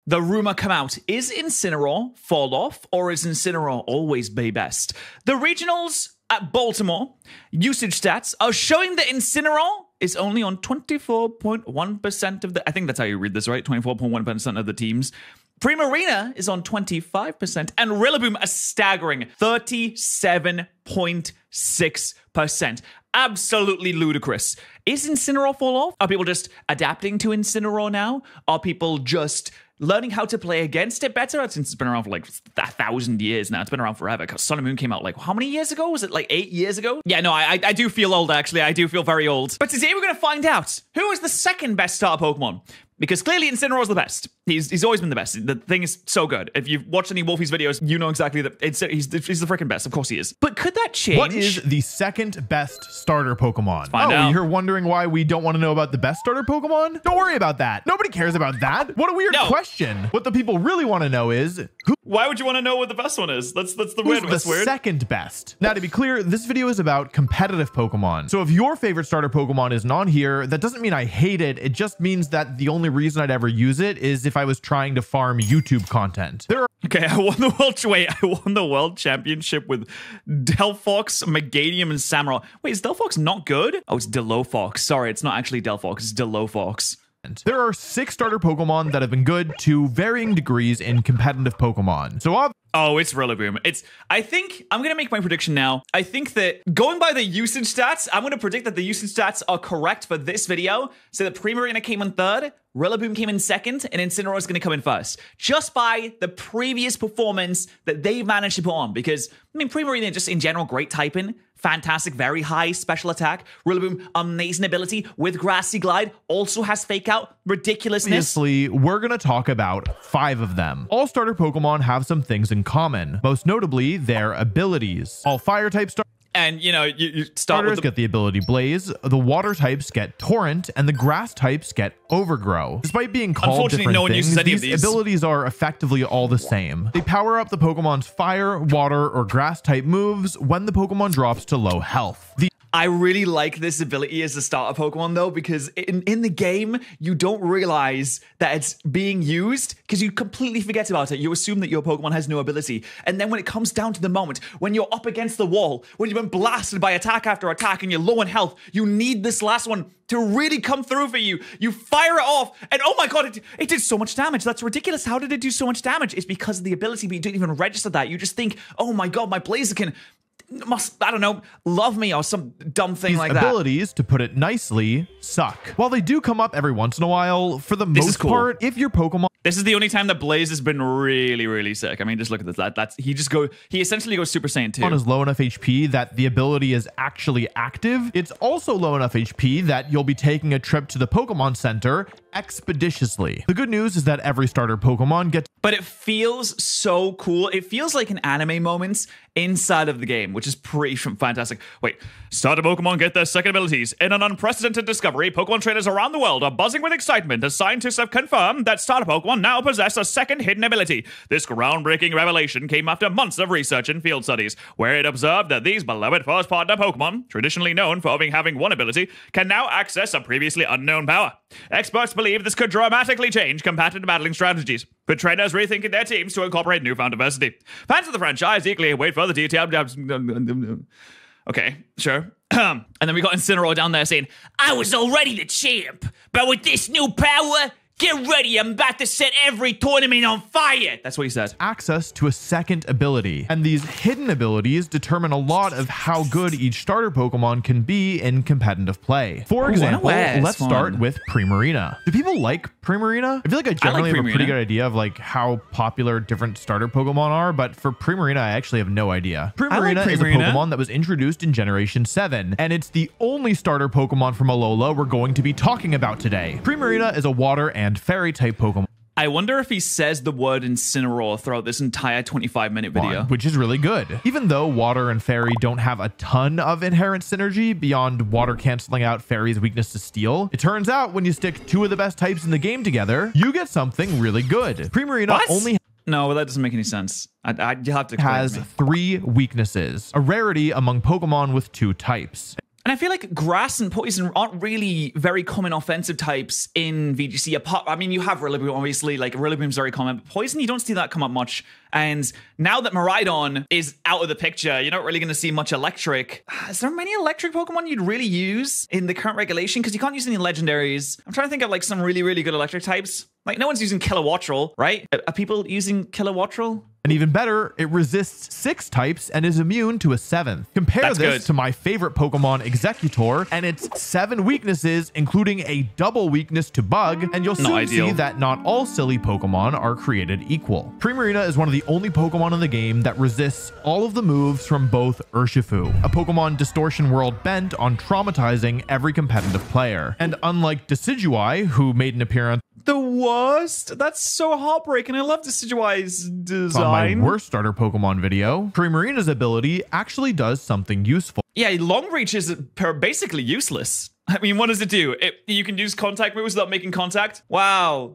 the rumor come out, is Incineroar fall off or is Incineroar always be best? The regionals at Baltimore usage stats are showing that Incineroar is only on 24.1% of the, I think that's how you read this, right? 24.1% of the teams. Primarina is on 25% and Rillaboom a staggering 37.6%. Absolutely ludicrous. Is Incineroar fall off? Are people just adapting to Incineroar now? Are people just learning how to play against it better? Since it's been around for like 1,000 years now. It's been around forever. Because Sun and Moon came out like, how many years ago? Was it like 8 years ago? Yeah, no, I do feel old, actually. I do feel very old. But today we're going to find out who is the second best starter Pokemon. Because clearly Incineroar is the best. He's always been the best. The thing is so good. If you've watched any Wolfie's videos, you know exactly that he's the freaking best. Of course he is. But could that change? What is the second best starter Pokemon? Find out. You're wondering why we don't want to know about the best starter Pokemon? Don't worry about that. Nobody cares about that. What a weird question. What the people really want to know is why would you want to know what the best one is? That's the weird. Who's the second best? Now, to be clear, this video is about competitive Pokemon. So if your favorite starter Pokemon isn't on here, that doesn't mean I hate it. It just means that the only reason I'd ever use it is if I was trying to farm YouTube content. Okay, I won the world championship with Delphox, Meganium, and Samurott. Wait, is Delphox not good? Oh, it's Dilophox. Sorry, it's not actually Delphox, it's Dilophox. There are 6 starter Pokemon that have been good to varying degrees in competitive Pokemon. So it's Rillaboom. I think I'm going to make my prediction now. I think that going by the usage stats, I'm going to predict that the usage stats are correct for this video. So that Primarina came in third, Rillaboom came in second, and Incineroar is going to come in first. Just by the previous performance that they managed to put on. Because, I mean, Primarina just in general, great typing. Fantastic, very high special attack. Rillaboom, amazing ability with Grassy Glide. Also has Fake Out, ridiculousness. Obviously, we're going to talk about 5 of them. All starter Pokemon have some things in common. Most notably, their abilities. All fire type starters. And, you know, you start with get the ability Blaze, the water types get Torrent, and the grass types get Overgrow. Despite being called different no one things, uses any of these abilities are effectively all the same. They power up the Pokemon's fire, water, or grass type moves when the Pokemon drops to low health. I really like this ability as a starter Pokemon, though, because in the game, you don't realize that it's being used because you completely forget about it. You assume that your Pokemon has no ability. And then when it comes down to the moment, when you're up against the wall, when you've been blasted by attack after attack and you're low in health, you need this last one to really come through for you. You fire it off, and oh my god, it did so much damage. That's ridiculous. How did it do so much damage? It's because of the ability, but you don't even register that. You just think, oh my god, my Blaziken must, I don't know, love me or some dumb thing like that. These abilities, to put it nicely, suck. While they do come up every once in a while, for the most part, if your Pokemon... This is the only time that Blaze has been really, really sick. I mean, just look at this. He essentially goes Super Saiyan 2. Is low enough HP that the ability is actually active. It's also low enough HP that you'll be taking a trip to the Pokemon Center expeditiously. The good news is that every starter Pokemon gets... But it feels so cool. It feels like an anime moment inside of the game, which is pretty fantastic. Wait, starter Pokemon get their second abilities. In an unprecedented discovery, Pokemon trainers around the world are buzzing with excitement as scientists have confirmed that starter Pokemon now possess a second hidden ability. This groundbreaking revelation came after months of research and field studies, where it observed that these beloved first partner Pokemon, traditionally known for only having one ability, can now access a previously unknown power. Experts believe this could dramatically change competitive battling strategies, with trainers rethinking their teams to incorporate newfound diversity. Fans of the franchise eagerly await further detailed... Okay, sure. And then we got Incineroar down there saying, I was already the champ, but with this new power... Get ready, I'm about to set every tournament on fire. That's what he said. Access to a second ability. And these hidden abilities determine a lot of how good each starter Pokemon can be in competitive play. For example, let's start with Primarina. Do people like Primarina? I feel like I generally have a pretty good idea of like how popular different starter Pokemon are, but for Primarina, I actually have no idea. Primarina is a Pokemon that was introduced in Generation 7, and it's the only starter Pokemon from Alola we're going to be talking about today. Primarina is a water and fairy type Pokemon. I wonder if he says the word Incineroar throughout this entire 25-minute video. Which is really good. Even though water and fairy don't have a ton of inherent synergy beyond water canceling out fairy's weakness to steel, it turns out when you stick 2 of the best types in the game together, you get something really good. Primarina only... No, that doesn't make any sense. You have to has 3 weaknesses, a rarity among Pokemon with 2 types. And I feel like grass and poison aren't really very common offensive types in VGC. Apart, I mean, you have Rillaboom, obviously. Like, Rillaboom's very common. But poison, you don't see that come up much. And now that Miraidon is out of the picture, you're not really going to see much electric. Is there many electric Pokemon you'd really use in the current regulation? Because you can't use any legendaries. I'm trying to think of like some really, really good electric types. Like, no one's using Kilowattrel, right? Are people using Kilowattrel? And even better, it resists 6 types and is immune to a 7th. Compare this to my favorite Pokemon, Executor, and its 7 weaknesses, including a double weakness to Bug, and you'll soon see that not all silly Pokemon are created equal. Primarina is one of the only Pokemon in the game that resists all of the moves from both Urshifu, a Pokemon Distortion world bent on traumatizing every competitive player. And unlike Decidueye, who made an appearance the worst. That's so heartbreaking. I love Decidueye's design. On my worst starter Pokemon video, Primarina's ability actually does something useful. Yeah, long reach is basically useless. I mean, what does it do? You can use contact moves without making contact. Wow.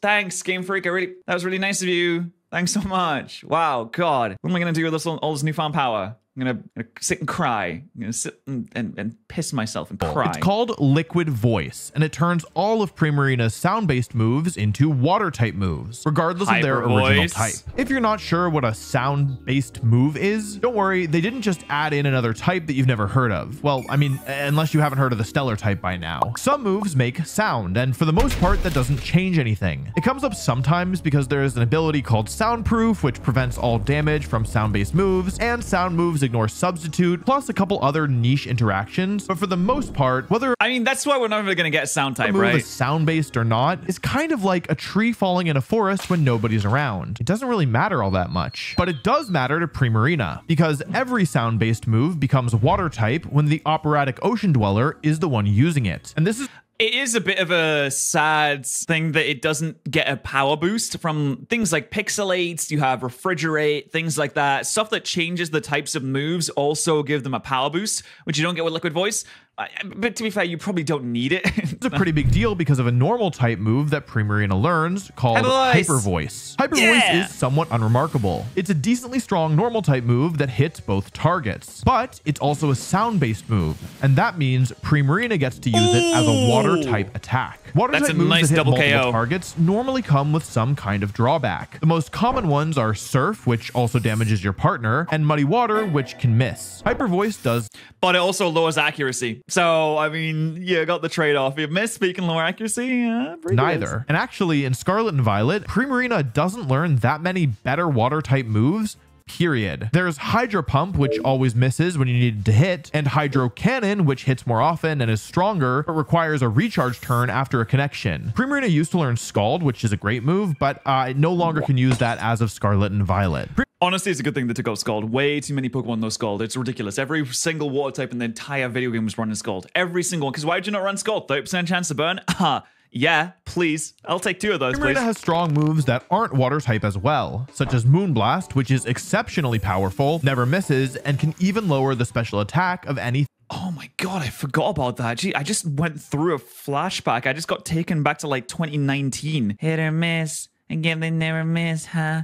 Thanks, Game Freak. That was really nice of you. Thanks so much. Wow, God. What am I going to do with all this newfound power? I'm gonna sit and cry. I'm gonna sit and piss myself and cry. It's called Liquid Voice, and it turns all of Primarina's sound-based moves into water-type moves, regardless of their original type. If you're not sure what a sound-based move is, don't worry, they didn't just add in another type that you've never heard of. Well, I mean, unless you haven't heard of the Stellar type by now. Some moves make sound, and for the most part, that doesn't change anything. It comes up sometimes because there is an ability called Soundproof, which prevents all damage from sound-based moves, and sound moves ignore substitute, plus a couple other niche interactions. But for the most part, I mean, that's why we're never going to get a sound type, right? Right? Is sound-based or not is kind of like a tree falling in a forest when nobody's around. It doesn't really matter all that much. But it does matter to Primarina, because every sound-based move becomes water type when the operatic Ocean Dweller is the one using it. And this is... It is a bit of a sad thing that it doesn't get a power boost from things like Pixelate, you have Refrigerate, things like that. Stuff that changes the types of moves also give them a power boost, which you don't get with Liquid Voice. But to be fair, you probably don't need it. It's a pretty big deal because of a normal type move that Primarina learns called Hyper Voice. Hyper Voice is somewhat unremarkable. It's a decently strong normal type move that hits both targets, but it's also a sound-based move, and that means Primarina gets to use it as a water type attack. Water type moves that hit multiple targets normally come with some kind of drawback. The most common ones are Surf, which also damages your partner, and Muddy Water, which can miss. Hyper Voice does, but it also lowers accuracy. So, I mean, you got the trade-off. You miss, but you can lower accuracy. Neither. And actually, in Scarlet and Violet, Primarina doesn't learn that many better water-type moves, period. There's Hydro Pump, which always misses when you need it to hit, and Hydro Cannon, which hits more often and is stronger, but requires a recharge turn after a connection. Primarina used to learn Scald, which is a great move, but it no longer can use that as of Scarlet and Violet. Honestly, it's a good thing they took out Scald. Way too many Pokemon know Scald. It's ridiculous. Every single water type in the entire video game was running Scald. Every single one. Because why would you not run Scald? 30% chance to burn? Yeah, please. I'll take 2 of those, please. Primarina has strong moves that aren't water type as well, such as Moonblast, which is exceptionally powerful, never misses, and can even lower the special attack of any... Oh my God, I forgot about that. Gee, I just went through a flashback. I just got taken back to like 2019. Hit or miss, again they never miss, huh?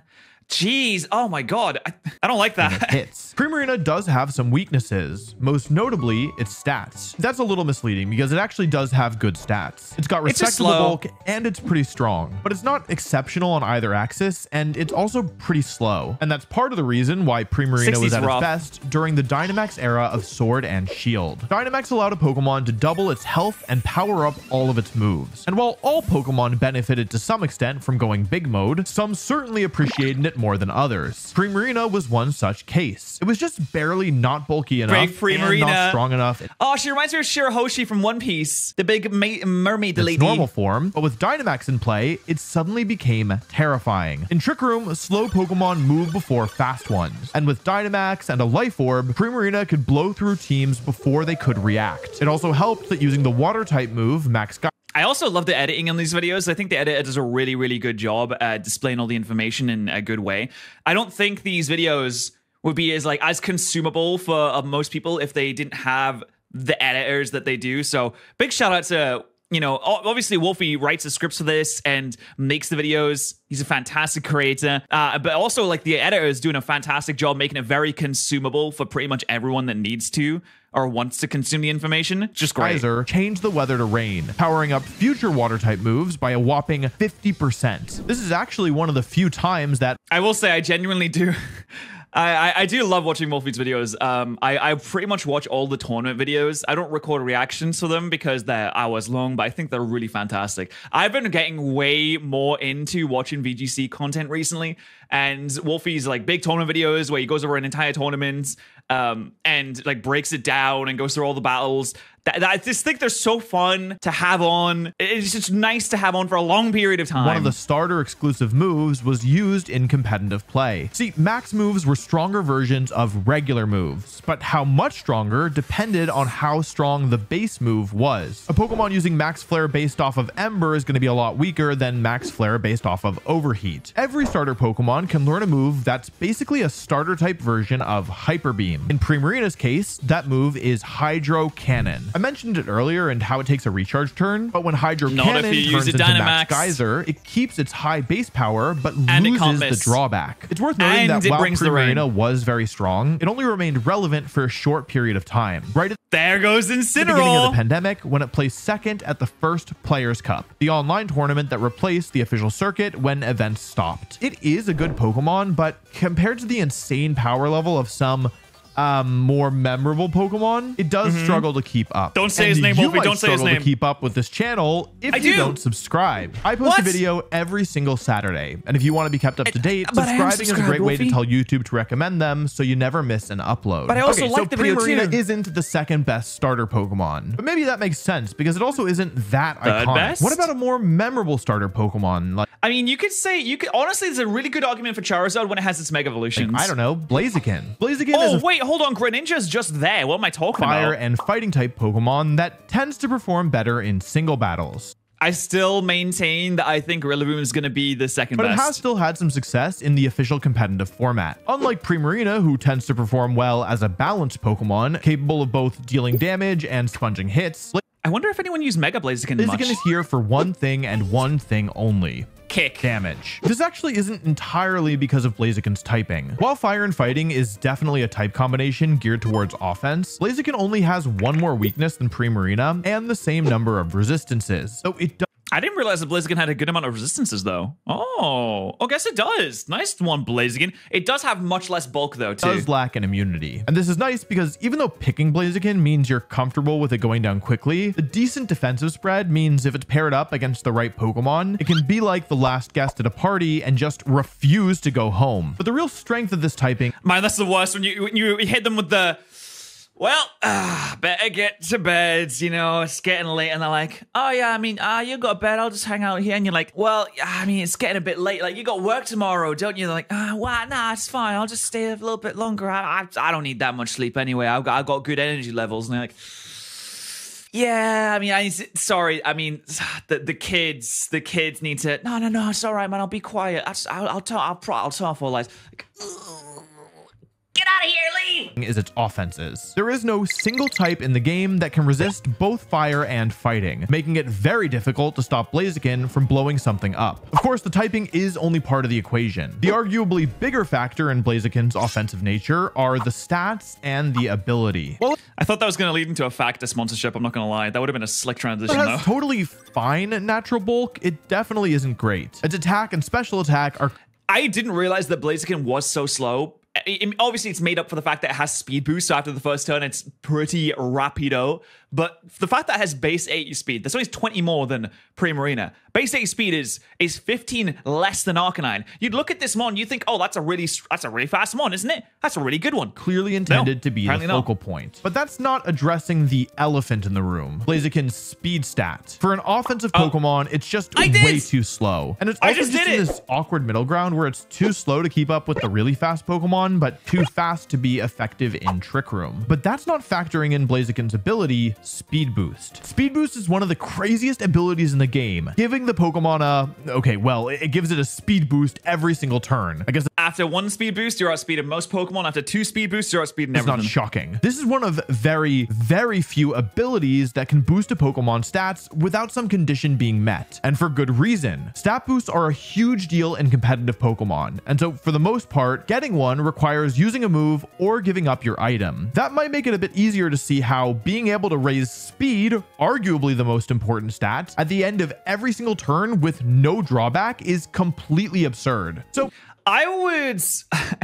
Jeez, oh my God, I don't like that. Hits. Primarina does have some weaknesses, most notably its stats. That's a little misleading because it actually does have good stats. It's got respectable bulk and it's pretty strong, but it's not exceptional on either axis, and it's also pretty slow. And that's part of the reason why Primarina was at its best during the Dynamax era of Sword and Shield. Dynamax allowed a Pokemon to double its health and power up all of its moves. And while all Pokemon benefited to some extent from going big mode, some certainly appreciated it more than others. Primarina was one such case. It was just barely not bulky enough and not strong enough. Oh, she reminds me of Shirahoshi from One Piece, the big mermaid lady. Normal form, but with Dynamax in play, it suddenly became terrifying. In Trick Room, slow Pokemon move before fast ones, and with Dynamax and a Life Orb, Primarina could blow through teams before they could react. It also helped that using the water type move, Max Sky. I also love the editing on these videos. I think the editor does a really, really good job at displaying all the information in a good way. I don't think these videos would be as consumable for most people if they didn't have the editors that they do. So big shout out to you know, obviously Wolfie writes the scripts for this and makes the videos. He's a fantastic creator, but also like the editor is doing a fantastic job making it very consumable for pretty much everyone that needs to or wants to consume the information. Just great. Geyser changed the weather to rain, powering up future water type moves by a whopping 50%. This is actually one of the few times that I will say I genuinely do. I do love watching Wolfie's videos. I pretty much watch all the tournament videos. I don't record reactions for them because they're hours long, but I think they're really fantastic. I've been getting way more into watching VGC content recently, and Wolfie's like big tournament videos where he goes over an entire tournament and like breaks it down and goes through all the battles. I just think they're so fun to have on. It's just nice to have on for a long period of time. One of the starter exclusive moves was used in competitive play. See, max moves were stronger versions of regular moves, but how much stronger depended on how strong the base move was. A Pokemon using Max Flare based off of Ember is going to be a lot weaker than Max Flare based off of Overheat. Every starter Pokemon can learn a move that's basically a starter type version of Hyper Beam. In Primarina's case, that move is Hydro Cannon. I mentioned it earlier and how it takes a recharge turn, but when Hydro Cannon turns into Max Geyser, it keeps its high base power, but loses the drawback. It's worth noting that while Primarina was very strong, it only remained relevant for a short period of time. There goes Incineroar! At the beginning of the pandemic, when it placed second at the first Players' Cup, the online tournament that replaced the official circuit when events stopped. It is a good Pokemon, but compared to the insane power level of some more memorable Pokemon, it does struggle to keep up. Don't say his name, Wolfie. Don't say his name. To keep up with this channel if you don't subscribe. I post a video every single Saturday, and if you want to be kept up to date, subscribing is a great way to tell YouTube to recommend them so you never miss an upload. But I also like the video too. Primarina isn't the second best starter Pokemon, but maybe that makes sense because it also isn't that iconic. Best? What about a more memorable starter Pokemon? Like, I mean, you could honestly, there's a really good argument for Charizard when it has its Mega Evolutions. Like, I don't know, Blaziken. Blaziken is hold on, Greninja's just there. What am I talking about? Fire and fighting type Pokemon that tends to perform better in single battles. I still maintain that I think Rillaboom is going to be the second best. But it has still had some success in the official competitive format. Unlike Primarina, who tends to perform well as a balanced Pokemon, capable of both dealing damage and sponging hits. I wonder if anyone used Mega Blaziken much. Blaziken is here for one thing and one thing only. Kick. Damage. This actually isn't entirely because of Blaziken's typing. While Fire and Fighting is definitely a type combination geared towards offense, Blaziken only has one more weakness than Primarina and the same number of resistances. So it does. I didn't realize that Blaziken had a good amount of resistances, though. Oh, I guess it does. Nice one, Blaziken. It does have much less bulk, though, too. It does lack an immunity. And this is nice because even though picking Blaziken means you're comfortable with it going down quickly, the decent defensive spread means if it's paired up against the right Pokemon, it can be like the last guest at a party and just refuse to go home. But the real strength of this typing... Man, that's the worst when you hit them with the... Well, better get to bed, you know, it's getting late. And they're like, oh yeah, I mean, you got bed, I'll just hang out here. And you're like, well, I mean, it's getting a bit late. Like, you got work tomorrow, don't you? They're like, well, nah, it's fine. I'll just stay a little bit longer. I don't need that much sleep anyway. I've got good energy levels. And they're like, yeah, I mean, sorry. I mean, the kids need to, no, it's all right, man. I'll be quiet. I'll talk for lies. Like, get out of here, leave! Is its offenses. There is no single type in the game that can resist both fire and fighting, making it very difficult to stop Blaziken from blowing something up. Of course, the typing is only part of the equation. The arguably bigger factor in Blaziken's offensive nature are the stats and the ability. Well, I thought that was going to lead into a Factor sponsorship, I'm not going to lie. That would have been a slick transition, though. It has totally fine natural bulk. It definitely isn't great. Its attack and special attack are... I didn't realize that Blaziken was so slow. Obviously, it's made up for the fact that it has speed boost, so after the first turn, it's pretty rapido. But the fact that it has base 80 speed, that's always 20 more than Primarina. Base 80 speed is 15 less than Arcanine. You'd look at this mon, you think, oh, that's a really fast mon, isn't it? That's a really good one. Clearly intended to be the focal point. But that's not addressing the elephant in the room, Blaziken's speed stat. For an offensive Pokemon, it's just way too slow. And it's also just in this awkward middle ground where it's too slow to keep up with the really fast Pokemon, but too fast to be effective in Trick Room. But that's not factoring in Blaziken's ability, Speed Boost. Speed Boost is one of the craziest abilities in the game, giving the Pokemon it gives it a speed boost every single turn. I guess After 1 speed boost, you're outspeeding most Pokemon. After 2 speed boosts, you're outspeeding everything. It's not shocking. This is one of very, very few abilities that can boost a Pokemon stats without some condition being met. And for good reason. Stat boosts are a huge deal in competitive Pokemon. And so for the most part, getting one requires using a move or giving up your item. That might make it a bit easier to see how being able to raise speed, arguably the most important stat, at the end of every single turn with no drawback is completely absurd. So I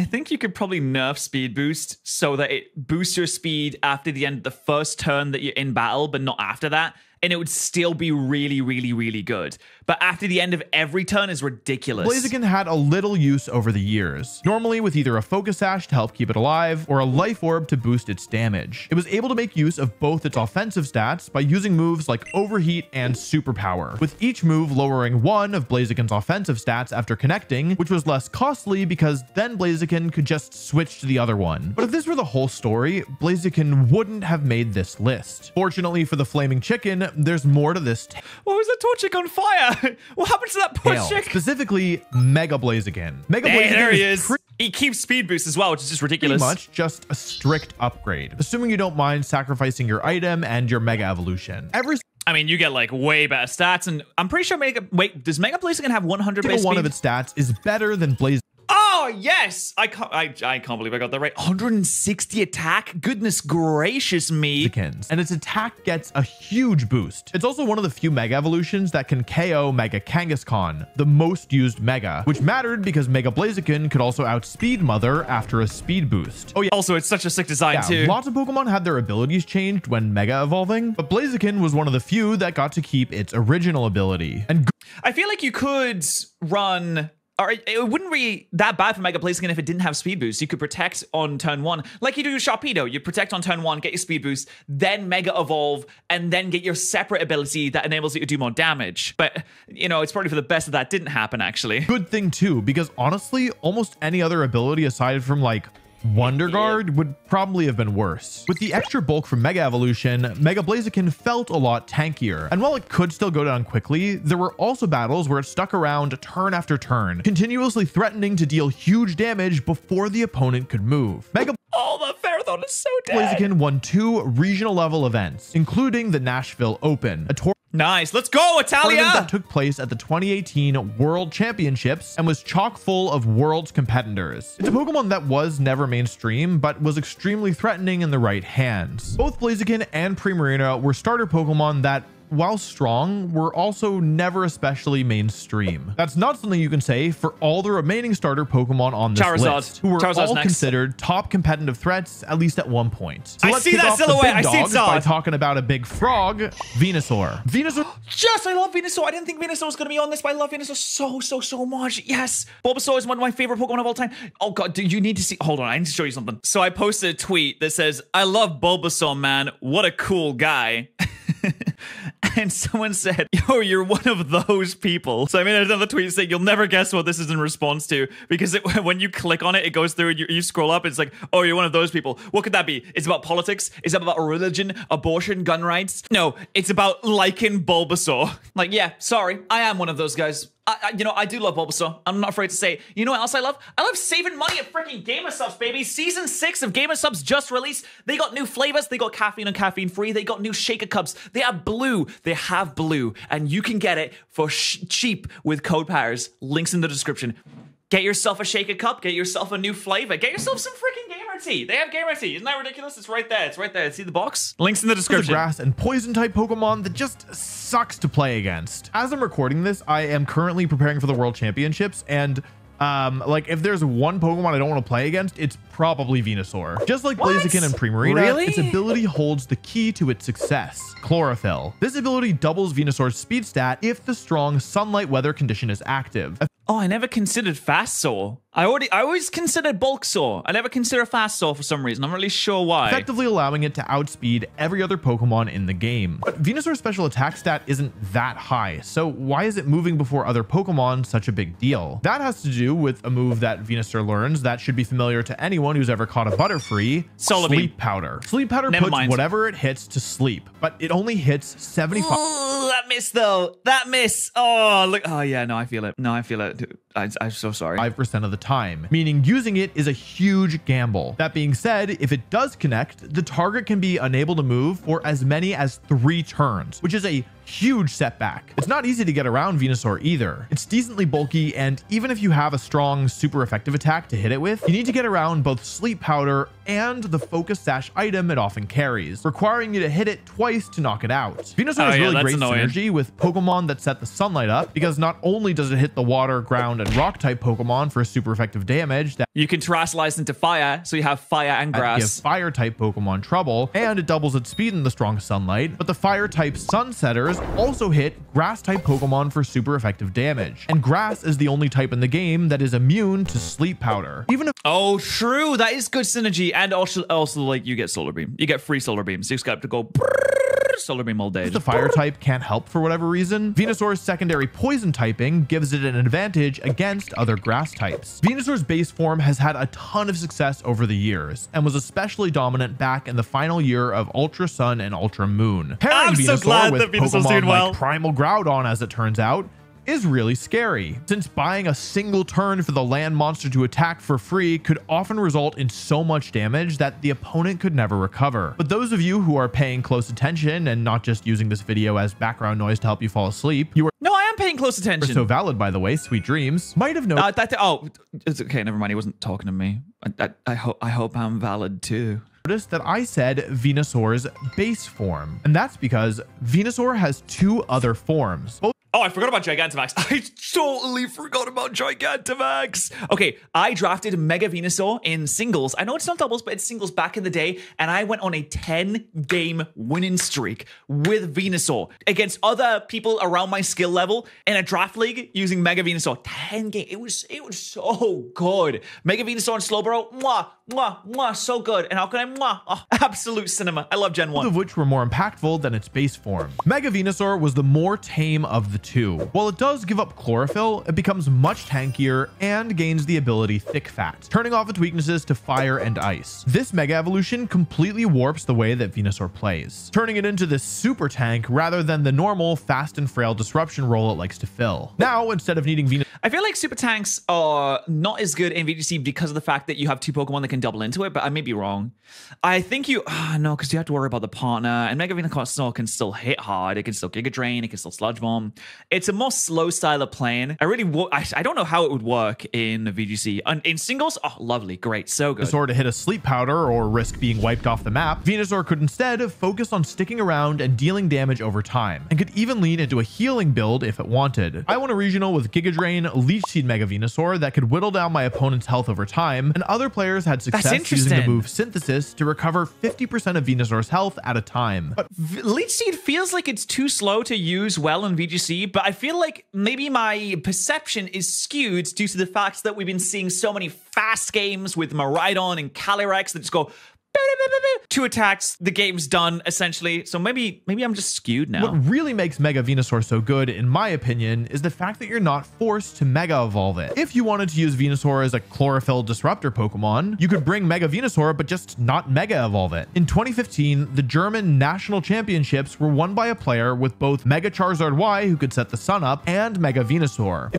think you could probably nerf speed boost so that it boosts your speed after the end of the first turn that you're in battle, but not after that. And it would still be really, really, really good. But after the end of every turn is ridiculous. Blaziken had a little use over the years, normally with either a Focus Sash to help keep it alive or a Life Orb to boost its damage. It was able to make use of both its offensive stats by using moves like Overheat and Superpower, with each move lowering one of Blaziken's offensive stats after connecting, which was less costly because then Blaziken could just switch to the other one. But if this were the whole story, Blaziken wouldn't have made this list. Fortunately for the Flaming Chicken, there's more to this. What was that Torchic on fire? What happened to that Torchic? Specifically, Mega Blaziken. Mega Blaziken there he is. He keeps speed boost as well, which is just ridiculous. Pretty much just a strict upgrade, assuming you don't mind sacrificing your item and your Mega Evolution. I mean, you get like way better stats, and I'm pretty sure does Mega Blaziken have 100 base speed? One of its stats is better than Blaziken. Oh, yes! I can't believe I got that right. 160 attack? Goodness gracious me. And its attack gets a huge boost. It's also one of the few Mega Evolutions that can KO Mega Kangaskhan, the most used Mega, which mattered because Mega Blaziken could also outspeed Mother after a speed boost. Oh yeah, also it's such a sick design too. Lots of Pokemon had their abilities changed when Mega evolving, but Blaziken was one of the few that got to keep its original ability. And I feel like you could run... Or it wouldn't be that bad for Mega Blaziken if it didn't have speed boost. You could protect on turn 1, like you do with Sharpedo. You protect on turn 1, get your speed boost, then Mega Evolve, and then get your separate ability that enables you to do more damage. But, you know, it's probably for the best that that didn't happen, actually. Good thing, too, because honestly, almost any other ability aside from, like, Wonder Guard would probably have been worse. With the extra bulk from Mega Evolution, Mega Blaziken felt a lot tankier. And while it could still go down quickly, there were also battles where it stuck around turn after turn, continuously threatening to deal huge damage before the opponent could move. Oh, the Ferrothorn is so dead. Blaziken won 2 regional level events, including the Nashville Open, nice. Let's go, Italia! That took place at the 2018 World Championships and was chock full of world's competitors. It's a Pokemon that was never mainstream, but was extremely threatening in the right hands. Both Blaziken and Primarina were starter Pokemon that, while strong, were also never especially mainstream. That's not something you can say for all the remaining starter Pokemon on this list, who were all considered top competitive threats, at least at one point. So let's kick off the big dogs by talking about a big frog, Venusaur. Yes, I love Venusaur. I didn't think Venusaur was going to be on this, but I love Venusaur so much. Yes. Bulbasaur is one of my favorite Pokemon of all time. Oh god, do you need to see? Hold on, I need to show you something. So I posted a tweet that says, I love Bulbasaur, man. What a cool guy. And someone said, yo, you're one of those people. So I made another tweet saying, you'll never guess what this is in response to, because when you click on it, it goes through and you scroll up. It's like, oh, you're one of those people. What could that be? It's about politics. Is it about religion, abortion, gun rights? No, it's about liking Bulbasaur. Like, yeah, sorry, I am one of those guys. I do love Bulbasaur. I'm not afraid to say. You know what else I love? I love saving money at freaking Gamer Subs, baby. Season 6 of Gamer Subs just released. They got new flavors. They got caffeine and caffeine free. They got new shaker cups. They have blue. And you can get it for cheap with code Patterrz. Links in the description. Get yourself a shaker cup. Get yourself a new flavor. Get yourself some freaking Gamer Tea. They have Gamer Tea. Isn't that ridiculous? It's right there. It's right there. See the box? Links in the description. The grass and poison type Pokemon that just sucks to play against. As I'm recording this, I am currently preparing for the World Championships, and like if there's one Pokemon I don't want to play against, it's probably Venusaur. Just like Blaziken and Primarina, its ability holds the key to its success, Chlorophyll. This ability doubles Venusaur's speed stat if the strong sunlight weather condition is active. Oh, I never considered Fastsaw. I always considered Bulksaur. I never consider Fastsaw for some reason. I'm not really sure why. Effectively allowing it to outspeed every other Pokemon in the game. But Venusaur's special attack stat isn't that high, so why is it moving before other Pokemon such a big deal? That has to do with a move that Venusaur learns that should be familiar to anyone who's ever caught a Butterfree, Sleep Powder. Sleep Powder puts whatever it hits to sleep, but it only hits 75. Ooh, that miss though. That miss. Oh, look. Oh yeah, no, I feel it. No, I feel it. I'm so sorry. 5% of the time, meaning using it is a huge gamble. That being said, if it does connect, the target can be unable to move for as many as 3 turns, which is a huge setback. It's not easy to get around Venusaur either. It's decently bulky, and even if you have a strong, super effective attack to hit it with, you need to get around both Sleep Powder and the Focus Sash item it often carries, requiring you to hit it twice to knock it out. Venusaur has really great synergy with Pokemon that set the Sunlight up, because not only does it hit the water, ground, and rock type Pokemon for super effective damage that you can terrestrialize into fire, so you have fire and grass. Give fire type Pokemon trouble, and it doubles its speed in the strong Sunlight, but the fire type Sunsetters also hit grass type Pokemon for super effective damage. And grass is the only type in the game that is immune to Sleep Powder. Even if oh, true, that is good synergy. And also like you get Solar Beam. You get free Solar Beam, so you just got to go Solar Beam all day. If the fire type can't help for whatever reason, Venusaur's secondary poison typing gives it an advantage against other grass types. Venusaur's base form has had a ton of success over the years, and was especially dominant back in the final year of Ultra Sun and Ultra Moon. Pairing Venusaur with Pokemon like Primal Groudon, as it turns out, is really scary, since buying a single turn for the land monster to attack for free could often result in so much damage that the opponent could never recover. But those of you who are paying close attention and not just using this video as background noise to help you fall asleep, you are no, I am paying close attention. So valid, by the way. Sweet dreams. Might have known. It's okay. Never mind. He wasn't talking to me. I hope I'm valid too. Notice that I said Venusaur's base form, and that's because Venusaur has 2 other forms. Oh, I forgot about Gigantamax. I totally forgot about Gigantamax. Okay, I drafted Mega Venusaur in singles. I know it's not doubles, but it's singles back in the day. And I went on a 10-game winning streak with Venusaur against other people around my skill level in a draft league using Mega Venusaur. 10 games. It was so good. Mega Venusaur and Slowbro, mwah, mwah, mwah, so good. And how can I mwah? Oh, absolute cinema. I love Gen 1. Both of which were more impactful than its base form. Mega Venusaur was the more tame of the 2. While it does give up chlorophyll, it becomes much tankier and gains the ability Thick Fat, turning off its weaknesses to fire and ice. This Mega Evolution completely warps the way that Venusaur plays, turning it into this super tank rather than the normal fast and frail disruption role it likes to fill. Now, instead of needing Venusaur, I feel like super tanks are not as good in VGC because of the fact that you have 2 Pokemon that can double into it, but I may be wrong. I think no, because you have to worry about the partner, and Mega Venusaur can still hit hard. It can still Giga Drain. It can still Sludge Bomb. It's a more slow style of playing. I don't know how it would work in VGC. In singles, oh, lovely, great, so good. Venusaur to hit a Sleep Powder or risk being wiped off the map, Venusaur could instead focus on sticking around and dealing damage over time, and could even lean into a healing build if it wanted. I won a regional with Giga Drain, Leech Seed Mega Venusaur that could whittle down my opponent's health over time, and other players had success using the move Synthesis to recover 50% of Venusaur's health at a time. But Leech Seed feels like it's too slow to use well in VGC, but I feel like maybe my perception is skewed due to the fact that we've been seeing so many fast games with Miraidon and Calyrex that just go 2 attacks, the game's done, essentially. So maybe I'm just skewed now. What really makes Mega Venusaur so good, in my opinion, is the fact that you're not forced to Mega Evolve it. If you wanted to use Venusaur as a Chlorophyll Disruptor Pokemon, you could bring Mega Venusaur, but just not Mega Evolve it. In 2015, the German National Championships were won by a player with both Mega Charizard Y, who could set the sun up, and Mega Venusaur.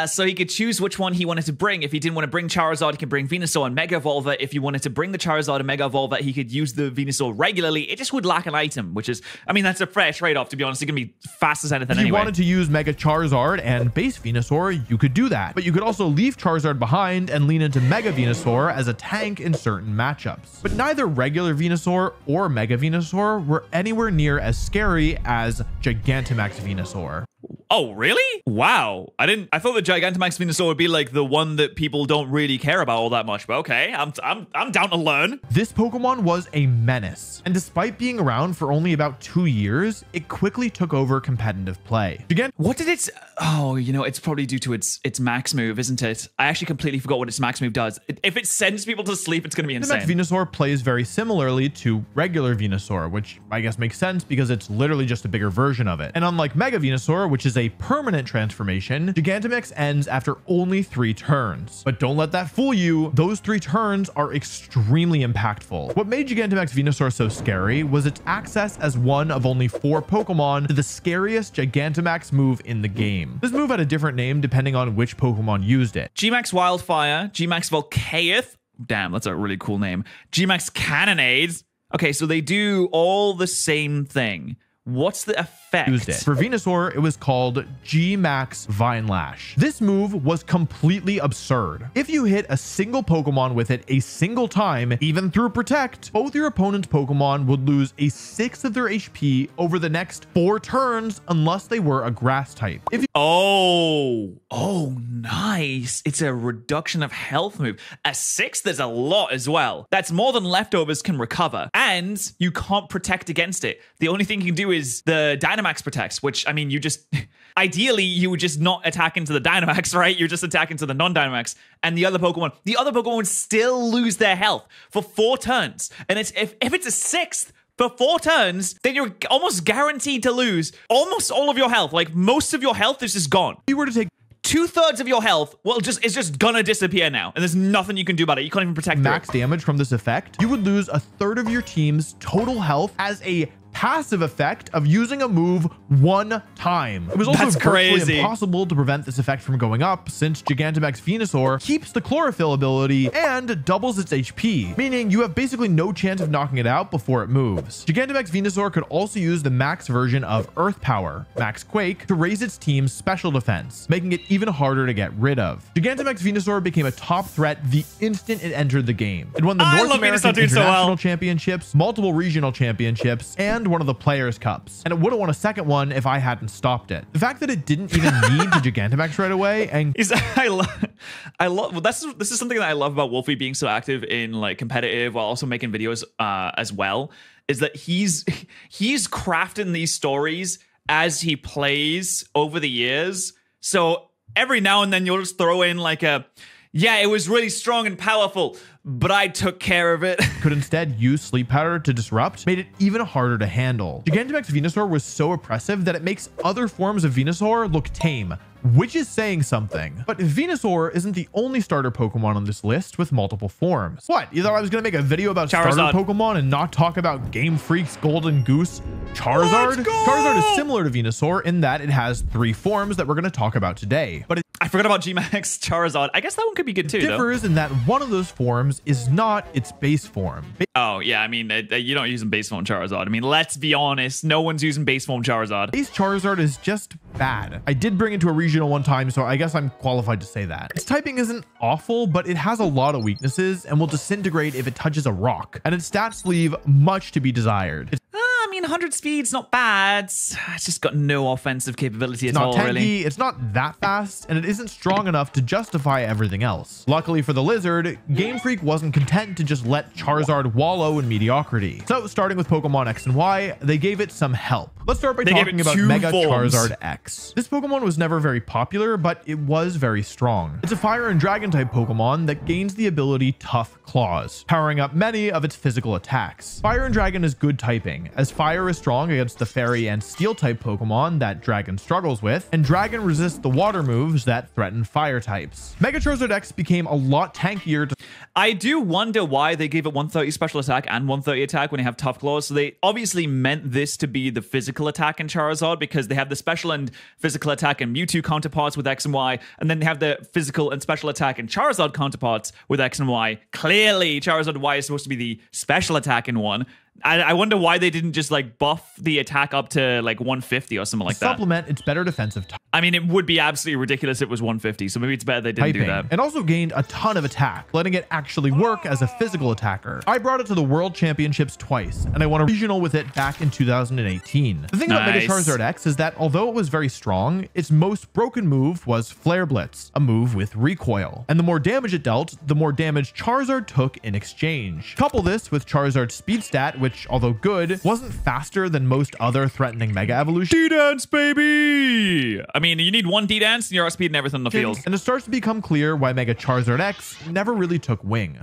So he could choose which one he wanted to bring. If he didn't want to bring Charizard, he could bring Venusaur and Mega Evolve it. If he wanted to bring the Charizard and Mega Evolve it, he could use the Venusaur regularly. It just would lack an item, which is, I mean, that's a fair trade-off, to be honest. It's going to be fast as anything anyway. If you wanted to use Mega Charizard and base Venusaur, you could do that. But you could also leave Charizard behind and lean into Mega Venusaur as a tank in certain matchups. But neither regular Venusaur or Mega Venusaur were anywhere near as scary as Gigantamax Venusaur. Oh, really? Wow. I thought the Gigantamax Venusaur would be like the one that people don't really care about all that much, but okay, I'm down to learn. This Pokemon was a menace, and despite being around for only about 2 years, it quickly took over competitive play. Again, what did its, oh, it's probably due to its max move, isn't it? I actually completely forgot what its max move does. If it sends people to sleep, it's going to be insane. Venusaur plays very similarly to regular Venusaur, which I guess makes sense because it's literally just a bigger version of it. And unlike Mega Venusaur, which is is a permanent transformation, Gigantamax ends after only 3 turns. But don't let that fool you. Those 3 turns are extremely impactful. What made Gigantamax Venusaur so scary was its access as one of only 4 Pokemon to the scariest Gigantamax move in the game. This move had a different name depending on which Pokemon used it. Gmax Wildfire, Gmax Volcaeith. Damn, that's a really cool name. Gmax Cannonade. Okay, so they do all the same thing. What's the effect? Used it. For Venusaur, it was called G-Max Vine Lash. This move was completely absurd. If you hit a single Pokemon with it a single time, even through Protect, both your opponent's Pokemon would lose a 1/6 of their HP over the next 4 turns unless they were a grass type. If you Oh, nice. It's a reduction of health move. A 1/6 is a lot as well. That's more than leftovers can recover. And you can't protect against it. The only thing you can do is the Dynamax protects, which, I mean, you just... Ideally, you would just not attack into the Dynamax, right? You're just attacking to the non-Dynamax. And the other Pokemon would still lose their health for 4 turns. And it's if it's a 6th for 4 turns, then you're almost guaranteed to lose almost all of your health. Like, most of your health is just gone. you were to take 2/3 of your health, well, it's just gonna disappear now. And there's nothing you can do about it. You can't even protect max damage from this effect, you would lose 1/3 of your team's total health as a passive effect of using a move 1 time. It was also virtually impossible to prevent this effect from going up since Gigantamax Venusaur keeps the chlorophyll ability and doubles its HP, meaning you have basically no chance of knocking it out before it moves. Gigantamax Venusaur could also use the max version of Earth Power, Max Quake, to raise its team's special defense, making it even harder to get rid of. Gigantamax Venusaur became a top threat the instant it entered the game. It won the North American International Championships, multiple regional championships, and one of the Players' Cups. And it would have won a second one if I hadn't stopped it. The fact that it didn't even need to Gigantamax right away, and I love well, this is something that I love about Wolfie being so active in like competitive while also making videos as well, is that he's crafting these stories as he plays over the years. So every now and then you'll just throw in like yeah, it was really strong and powerful, but I took care of it. Could instead use Sleep Powder to disrupt, made it even harder to handle. Gigantamax Venusaur was so oppressive that it makes other forms of Venusaur look tame, which is saying something. But Venusaur isn't the only starter Pokemon on this list with multiple forms. What? You thought I was going to make a video about starter Pokemon and not talk about Game Freak's Golden Goose Charizard? Charizard is similar to Venusaur in that it has 3 forms that we're going to talk about today. But I forgot about G-Max Charizard. I guess that one could be good too, differs in that one of those forms is not its base form. Oh, yeah. I mean, you don't use base form Charizard. I mean, let's be honest. No one's using base form Charizard. Base Charizard is just bad. I did bring it to a regional one time, so I guess I'm qualified to say that. Its typing isn't awful, but it has a lot of weaknesses and will disintegrate if it touches a rock. And its stats leave much to be desired. I mean, 100 speed's not bad. It's just got no offensive capability at all, really. It's not that fast, and it isn't strong enough to justify everything else. Luckily for the lizard, Game Freak wasn't content to just let Charizard wallow in mediocrity. So, starting with Pokemon X and Y, they gave it some help. Let's start by talking about Mega Charizard X. This Pokemon was never very popular, but it was very strong. It's a Fire and Dragon type Pokemon that gains the ability Tough Claws, powering up many of its physical attacks. Fire and Dragon is good typing, as Fire is strong against the Fairy and Steel type Pokemon that Dragon struggles with, and Dragon resists the water moves that threaten Fire types. Mega Charizard X became a lot tankier to... I do wonder why they gave it 130 special attack and 130 attack when you have Tough Claws. So they obviously meant this to be the physical attack in Charizard because they have the special and physical attack and Mewtwo counterparts with X and Y, and then they have the physical and special attack and Charizard counterparts with X and Y. Clearly, Charizard Y is supposed to be the special attack in one. I wonder why they didn't just like buff the attack up to like 150 or something like that. Supplement its better defensive type. I mean, it would be absolutely ridiculous if it was 150, so maybe it's better they didn't do that. And also gained a ton of attack, letting it actually work as a physical attacker. I brought it to the World Championships twice, and I won a regional with it back in 2018. The thing about Mega Charizard X is that although it was very strong, its most broken move was Flare Blitz, a move with recoil. And the more damage it dealt, the more damage Charizard took in exchange. Couple this with Charizard's speed stat, which, although good, wasn't faster than most other threatening Mega Evolutions. D-Dance, baby! I mean, you need one D-Dance and you're outspeeding everything in the field. And it starts to become clear why Mega Charizard X never really took wing.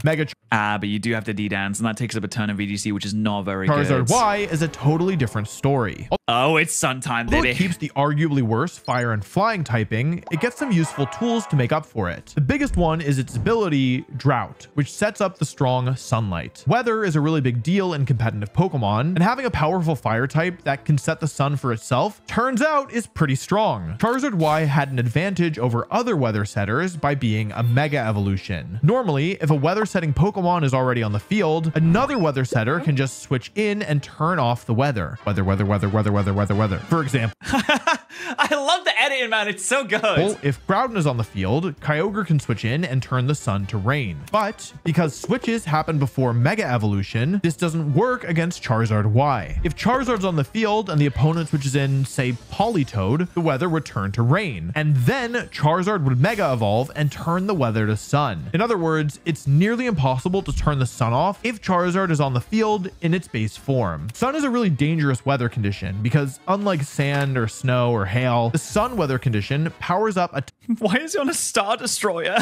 But you do have to D-Dance, and that takes up a ton of VGC, which is not very good. Charizard Y is a totally different story. Oh, it's sun time, Although baby. it keeps the arguably worse fire and flying typing, it gets some useful tools to make up for it. The biggest one is its ability, Drought, which sets up the strong Sunlight. Weather is a really big deal in competitive Pokemon, and having a powerful fire type that can set the sun for itself turns out is pretty strong. Charizard Y had an advantage over other weather setters by being a Mega Evolution. Normally, if a weather setting Pokemon is already on the field, another weather setter can just switch in and turn off the weather. Weather. For example, I love the editing, man. It's so good. well, if Groudon is on the field, Kyogre can switch in and turn the sun to rain. But because switches happen before Mega Evolution, this doesn't work against Charizard Y. If Charizard's on the field and the opponent switches in, say, Politoed, the weather would turn to rain. And then Charizard would Mega Evolve and turn the weather to sun. In other words, it's nearly impossible to turn the sun off if Charizard is on the field in its base form. Sun is a really dangerous weather condition because unlike sand or snow or hail, the sun weather condition powers up a Why is he on a Star Destroyer?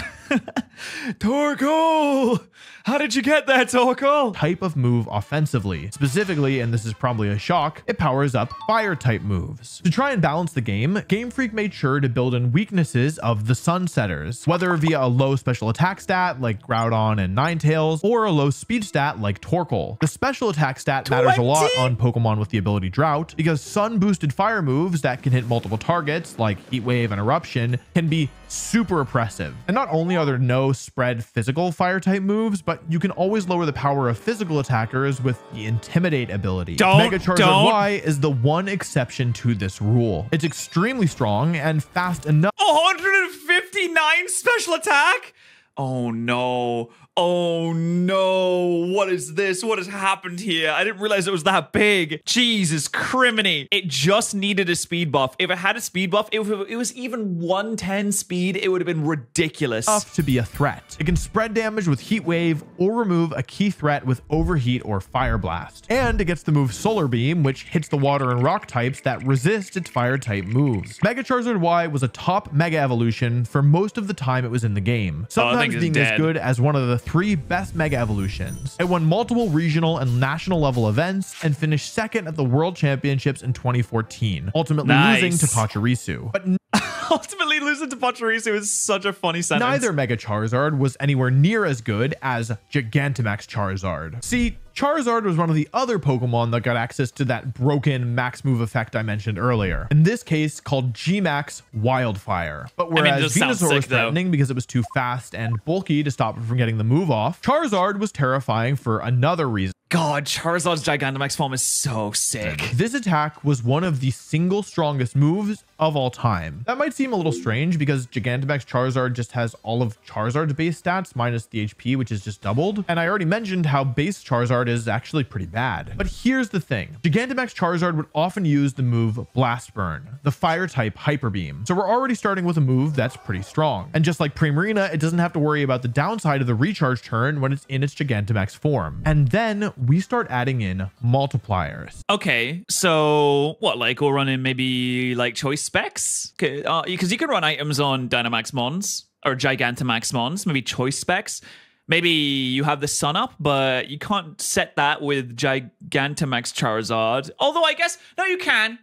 Torkoal! How did you get there, Torkoal? type of move offensively. Specifically, and this is probably a shock, it powers up fire type moves. To try and balance the game, Game Freak made sure to build in weaknesses of the sun setters, whether via a low special attack stat like Groudon and Ninetales, or a low speed stat like Torkoal. The special attack stat matters a lot on Pokemon with the ability Drought, because sun boosted fire moves that can hit multiple targets like Heat Wave and Eruption can be super oppressive. And not only are there no spread physical fire type moves, but you can always lower the power of physical attackers with the Intimidate ability. Mega Charizard Y is the one exception to this rule. It's extremely strong and fast enough. 159 special attack? Oh no. Oh no, what is this? What has happened here? I didn't realize it was that big. Jesus criminy. It just needed a speed buff. If it had a speed buff, if it was even 110 speed, it would have been ridiculous. Enough to be a threat. It can spread damage with Heat Wave or remove a key threat with Overheat or Fire Blast. And it gets the move Solar Beam, which hits the water and rock types that resist its fire type moves. Mega Charizard Y was a top Mega Evolution for most of the time it was in the game, sometimes being as good as one of the 3 best Mega Evolutions. It won multiple regional and national level events and finished second at the World Championships in 2014, ultimately losing to Patterrz. But ultimately losing to Patterrz is such a funny sentence. Neither Mega Charizard was anywhere near as good as Gigantamax Charizard. See, Charizard was one of the other Pokemon that got access to that broken max move effect I mentioned earlier. In this case, called G-Max Wildfire. But whereas Venusaur was threatening because it was too fast and bulky to stop it from getting the move off, Charizard was terrifying for another reason. God, Charizard's Gigantamax form is so sick. This attack was one of the single strongest moves of all time. That might seem a little strange because Gigantamax Charizard just has all of Charizard's base stats minus the HP, which is just doubled. And I already mentioned how base Charizard is actually pretty bad. But here's the thing. Gigantamax Charizard would often use the move Blast Burn, the fire type Hyper Beam. So we're already starting with a move that's pretty strong. And just like Primarina, it doesn't have to worry about the downside of the recharge turn when it's in its Gigantamax form. And then we start adding in multipliers. Okay, so what, like we'll run in maybe like choice specs? Because you can run items on Dynamax Mons or Gigantamax Mons, maybe choice specs. Maybe you have the sun up, but you can't set that with Gigantamax Charizard. Although I guess, no, you can.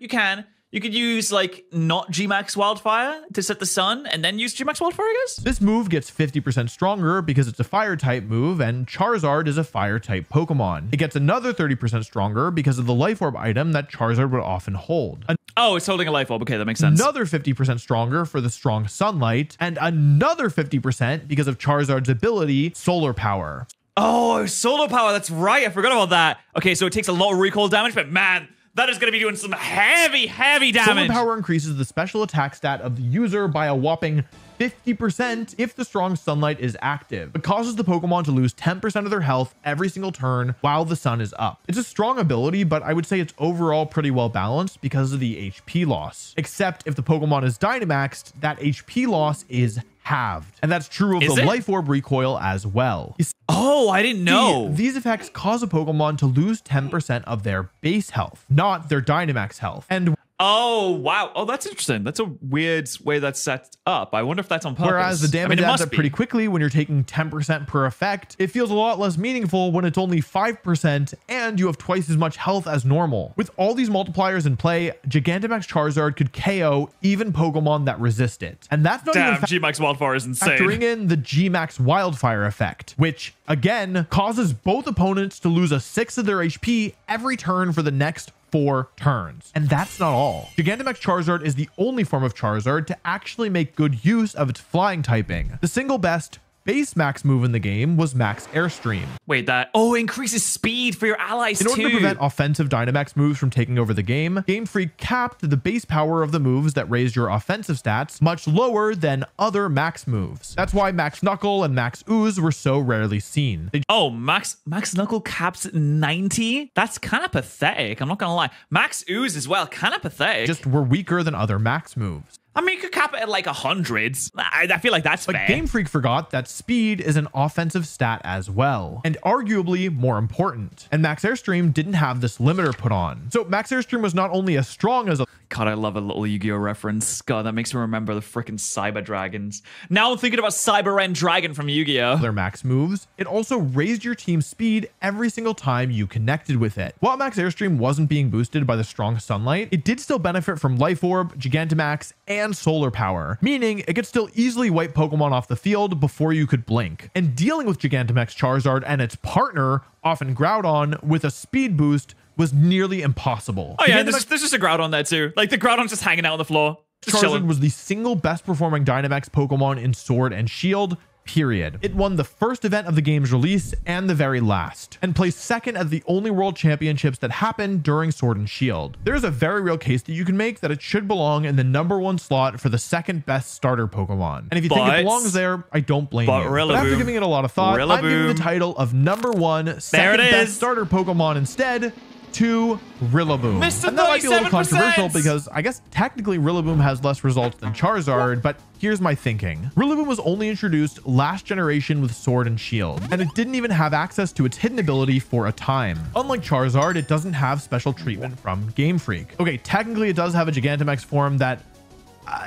You could use like not G-Max Wildfire to set the sun and then use G-Max Wildfire, I guess? This move gets 50% stronger because it's a fire type move and Charizard is a fire type Pokemon. It gets another 30% stronger because of the Life Orb item that Charizard would often hold. Oh, it's holding a Life Orb. Okay, that makes sense. Another 50% stronger for the strong Sunlight and another 50% because of Charizard's ability, Solar Power. Oh, Solar Power. That's right. I forgot about that. Okay, so it takes a lot of recoil damage, but man, that is going to be doing some heavy damage. Solar Power increases the special attack stat of the user by a whopping 50% if the strong Sunlight is active. It causes the Pokemon to lose 10% of their health every single turn while the sun is up. It's a strong ability, but I would say it's overall pretty well balanced because of the HP loss. Except if the Pokemon is Dynamaxed, that HP loss is halved. And that's true of the Life Orb recoil as well. Oh, I didn't know. These effects cause a Pokemon to lose 10% of their base health, not their Dynamax health. And oh, wow. Oh, that's interesting. That's a weird way that's set up. I wonder if that's on purpose. Whereas the damage adds up pretty quickly when you're taking 10% per effect, it feels a lot less meaningful when it's only 5% and you have twice as much health as normal. With all these multipliers in play, Gigantamax Charizard could KO even Pokemon that resist it. And that's not even G-Max Wildfire is insane. Factoring in the G-Max Wildfire effect, which again causes both opponents to lose a 6 of their HP every turn for the next 4 turns. And that's not all. Gigantamax Charizard is the only form of Charizard to actually make good use of its flying typing. The single best base max move in the game was Max Airstream. Wait, that increases speed for your allies too. In order to prevent offensive Dynamax moves from taking over the game, Game Freak capped the base power of the moves that raised your offensive stats much lower than other max moves. That's why Max Knuckle and Max Ooze were so rarely seen. Max Knuckle caps at 90? That's kind of pathetic. I'm not gonna lie. Max Ooze as well, kind of pathetic. Just were weaker than other max moves. I mean, you could cap it at like 100. I feel like that's fair. But Game Freak forgot that speed is an offensive stat as well, and arguably more important. And Max Airstream didn't have this limiter put on. So Max Airstream was not only as strong as a... God, I love a little Yu-Gi-Oh reference. God, that makes me remember the freaking Cyber Dragons. Now I'm thinking about Cyber End Dragon from Yu-Gi-Oh. Their max moves, it also raised your team's speed every single time you connected with it. While Max Airstream wasn't being boosted by the strong sunlight, it did still benefit from Life Orb, Gigantamax, and solar power, meaning it could still easily wipe Pokemon off the field before you could blink. And dealing with Gigantamax Charizard and its partner, often Groudon, with a speed boost was nearly impossible. Oh yeah, there's just a Groudon there too. Like the Groudon's just hanging out on the floor. Charizard was the single best performing Dynamax Pokemon in Sword and Shield, period. It won the first event of the game's release and the very last, and placed second at the only world championships that happened during Sword and Shield. There's a very real case that you can make that it should belong in the #1 slot for the second best starter Pokemon. And if you think it belongs there, I don't blame you. But after giving it a lot of thought, I'm giving the title of #1 second best starter Pokemon instead to Rillaboom. And that might be a little controversial because I guess technically Rillaboom has less results than Charizard, but here's my thinking. Rillaboom was only introduced last generation with Sword and Shield, and it didn't even have access to its hidden ability for a time. Unlike Charizard, it doesn't have special treatment from Game Freak. Okay, technically it does have a Gigantamax form that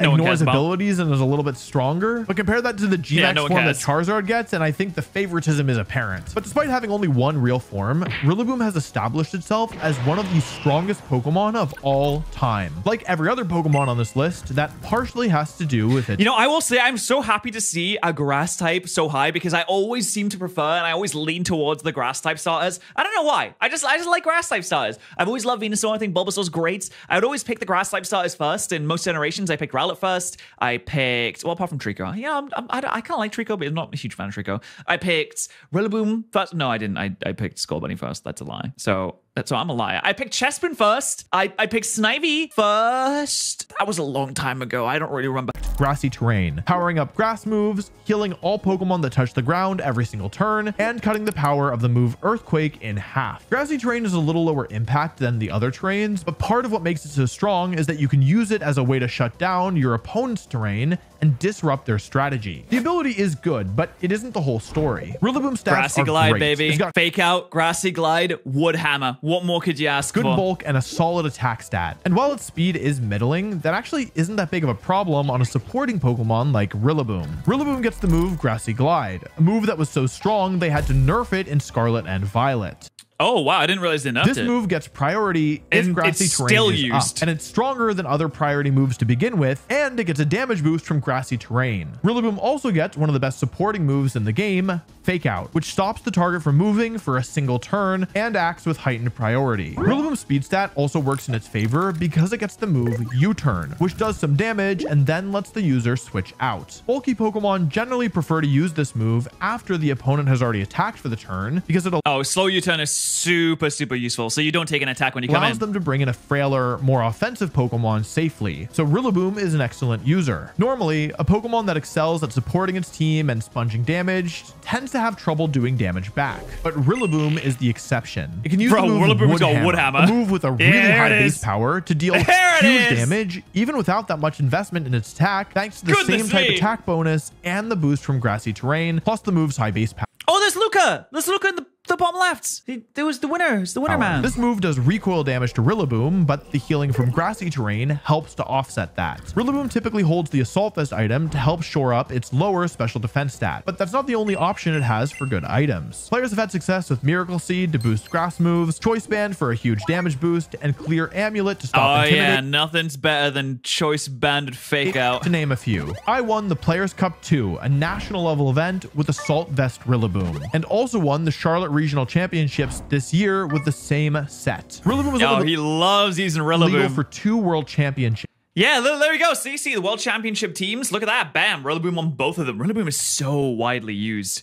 ignores abilities and is a little bit stronger, but compare that to the G-Max form that Charizard gets, and I think the favoritism is apparent. But despite having only one real form, Rillaboom has established itself as one of the strongest Pokemon of all time. Like every other Pokemon on this list, that partially has to do with it. You know, I will say I'm so happy to see a grass type so high because I always seem to prefer and I always lean towards the grass type starters. I don't know why. I just like grass type starters. I've always loved Venusaur. I think Bulbasaur's great. I would always pick the grass type starters first. In most generations, I picked Rowlet first. I picked, well, apart from Trico. Yeah, I kind of like Trico, but I'm not a huge fan of Trico. I picked Rillaboom first. No, I didn't. I picked Skullbunny first. That's a lie. So I'm a liar. I picked Chespin first. I picked Snivy first. That was a long time ago. I don't really remember. Grassy terrain, powering up grass moves, healing all Pokemon that touch the ground every single turn, and cutting the power of the move Earthquake in half. Grassy terrain is a little lower impact than the other terrains, but part of what makes it so strong is that you can use it as a way to shut down your opponent's terrain and disrupt their strategy. The ability is good, but it isn't the whole story. Rillaboom stats Grassy are Glide, great. baby. It's got Fake Out, Grassy Glide, Wood Hammer. What more could you ask for? Good bulk and a solid attack stat. And while its speed is middling, that actually isn't that big of a problem on a supporting Pokemon like Rillaboom. Rillaboom gets the move Grassy Glide, a move that was so strong they had to nerf it in Scarlet and Violet. Oh, wow. I didn't realize they nerfed it. This move gets priority if grassy terrain still is used. up, and it's stronger than other priority moves to begin with, and it gets a damage boost from grassy terrain. Rillaboom also gets one of the best supporting moves in the game, Fake Out, which stops the target from moving for a single turn and acts with heightened priority. Rillaboom's speed stat also works in its favor because it gets the move U-Turn, which does some damage and then lets the user switch out. Bulky Pokemon generally prefer to use this move after the opponent has already attacked for the turn because it'll... Oh, slow U-Turn is super, super useful. So you don't take an attack when you come in. Allows them to bring in a frailer, more offensive Pokemon safely. So Rillaboom is an excellent user. Normally, a Pokemon that excels at supporting its team and sponging damage tends to have trouble doing damage back. But Rillaboom is the exception. It can use the move Woodhammer, a move with a really high base power to deal huge damage, even without that much investment in its attack, thanks to the same type attack bonus and the boost from grassy terrain, plus the move's high base power. Oh, there's Luca! There's Luca in the bottom left. There was the winner. It's the winner, man. This move does recoil damage to Rillaboom, but the healing from grassy terrain helps to offset that. Rillaboom typically holds the Assault Vest item to help shore up its lower special defense stat, but that's not the only option it has for good items. Players have had success with Miracle Seed to boost grass moves, Choice Band for a huge damage boost, and Clear Amulet to stop Intimidate. Yeah, nothing's better than Choice Banded Fake Out. To name a few. I won the Players' Cup 2, a national level event with Assault Vest Rillaboom, and also won the Charlotte Regional Championships this year with the same set. Rillaboom is he loves using Rillaboom. Legal for 2 world championships. Yeah, there we go. See the world championship teams. Look at that. Bam. Rillaboom on both of them. Rillaboom is so widely used.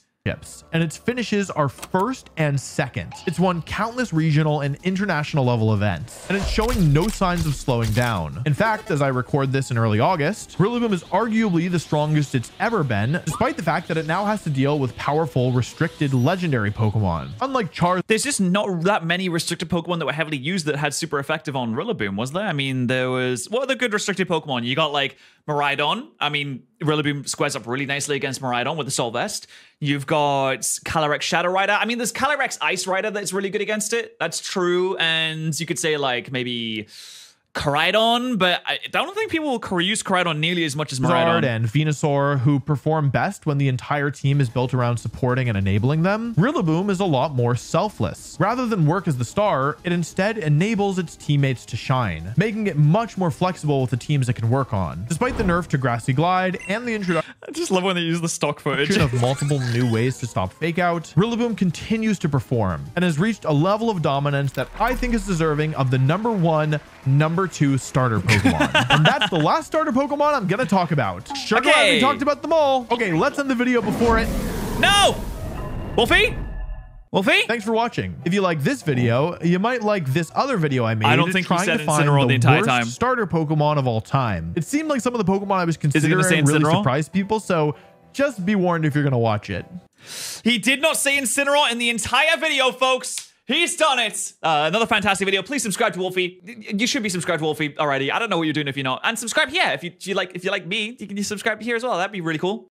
And its finishes are first and second. It's won countless regional and international level events, and it's showing no signs of slowing down. In fact, as I record this in early August, Rillaboom is arguably the strongest it's ever been, despite the fact that it now has to deal with powerful, restricted legendary Pokemon. Unlike Charizard, there's just not that many restricted Pokemon that were heavily used that had super effective on Rillaboom, was there? I mean, there was... What are the good restricted Pokemon? You got, like, Miraidon. I mean, Rillaboom squares up really nicely against Miraidon with the Assault Vest. You've got Calyrex Shadow Rider. I mean, there's Calyrex Ice Rider that's really good against it. That's true. And you could say, like, maybe Koraidon, but I don't think people will use Koraidon nearly as much as Miraidon. And Venusaur, who perform best when the entire team is built around supporting and enabling them. Rillaboom is a lot more selfless. Rather than work as the star, it instead enables its teammates to shine, making it much more flexible with the teams it can work on. Despite the nerf to Grassy Glide and the introduction, I just love when they use the stock footage of multiple new ways to stop fake out, Rillaboom continues to perform and has reached a level of dominance that I think is deserving of the #1, #2 starter Pokemon. And that's the last starter Pokemon I'm gonna talk about. Sure, glad we talked about them all. Okay, let's end the video before it. No! Wolfie? Wolfie? Thanks for watching. If you like this video, you might like this other video I made. I don't think he said Incineroar the entire time. Starter Pokemon of all time. It seemed like some of the Pokemon I was considering really surprised people, so just be warned if you're gonna watch it. He did not say Incineroar in the entire video, folks. He's done it. Another fantastic video. Please subscribe to Wolfie. You should be subscribed to Wolfie already. I don't know what you're doing if you're not. And subscribe here. If you like me, you can subscribe here as well. That'd be really cool.